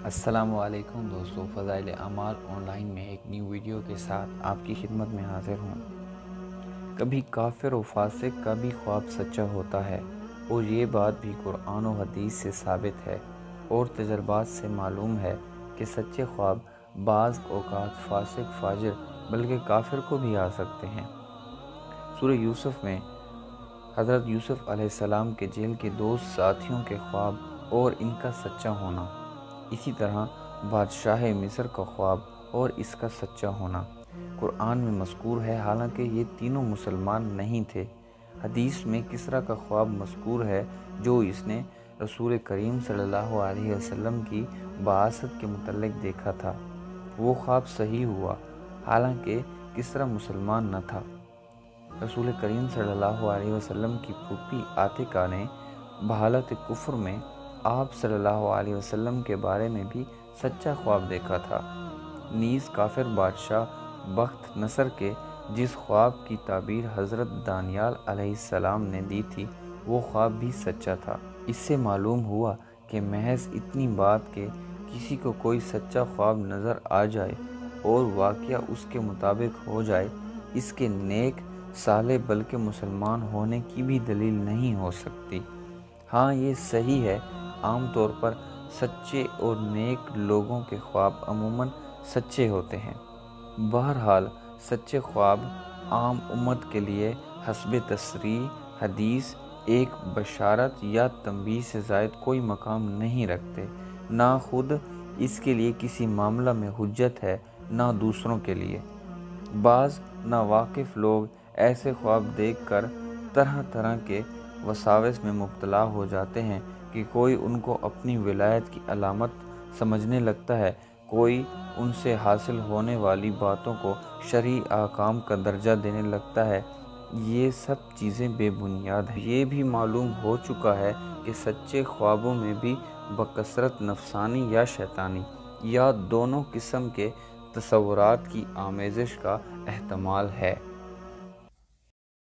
السلام علیکم دوستو، فضائل اعمال آن لائن میں ایک نیو ویڈیو کے ساتھ آپ کی خدمت میں حاضر ہوں۔ کبھی کافر و فاسق کا بھی خواب سچا ہوتا ہے، اور یہ بات بھی قرآن و حدیث سے ثابت ہے، اور تجربات سے معلوم ہے کہ سچے خواب بعض اوقات فاسق فاجر بلکہ کافر کو بھی آ سکتے ہیں۔ سورہ یوسف میں حضرت یوسف علیہ السلام کے جیل کے دو ساتھیوں کے خواب اور ان کا سچا ہونا، اسی طرح بادشاہ مصر کا خواب اور اس کا سچا ہونا قرآن میں مذکور ہے، حالانکہ یہ تینوں مسلمان نہیں تھے۔ حدیث میں کسریٰ کا خواب مذکور ہے، جو اس نے رسول کریم صلی اللہ علیہ وسلم کی بعثت کے متعلق دیکھا تھا۔ وہ خواب صحیح ہوا، حالانکہ کسریٰ مسلمان نہ تھا۔ رسول کریم صلی اللہ علیہ وسلم کی پھوپھی عاتکہ نے بحالت کفر میں آپ صلی اللہ علیہ وسلم کے بارے میں بھی سچا خواب دیکھا تھا۔ نیز کافر بادشاہ بخت نصر کے جس خواب کی تعبیر حضرت دانیال علیہ السلام نے دی تھی، وہ خواب بھی سچا تھا۔ اس سے معلوم ہوا کہ محض اتنی بات کہ کسی کو کوئی سچا خواب نظر آ جائے اور واقعہ اس کے مطابق ہو جائے، اس کے نیک صالح بلکہ مسلمان ہونے کی بھی دلیل نہیں ہو سکتی۔ ہاں، یہ صحیح ہے، عام طور پر سچے اور نیک لوگوں کے خواب عموماً سچے ہوتے ہیں۔ بہرحال سچے خواب عام امت کے لیے حسب تصریح حدیث ایک بشارت یا تنبیہ سے زائد کوئی مقام نہیں رکھتے، نہ خود اس کے لیے کسی معاملہ میں حجت ہے، نہ دوسروں کے لیے۔ بعض ناواقف لوگ ایسے خواب دیکھ کر طرح طرح کے وساوس میں مبتلا ہو جاتے ہیں کہ کوئی ان کو اپنی ولایت کی علامت سمجھنے لگتا ہے، کوئی ان سے حاصل ہونے والی باتوں کو شرعی احکام کا درجہ دینے لگتا ہے۔ یہ سب چیزیں بے بنیاد ہیں۔ یہ بھی معلوم ہو چکا ہے کہ سچے خوابوں میں بھی بکثرت نفسانی یا شیطانی یا دونوں قسم کے تصورات کی آمیزش کا احتمال ہے۔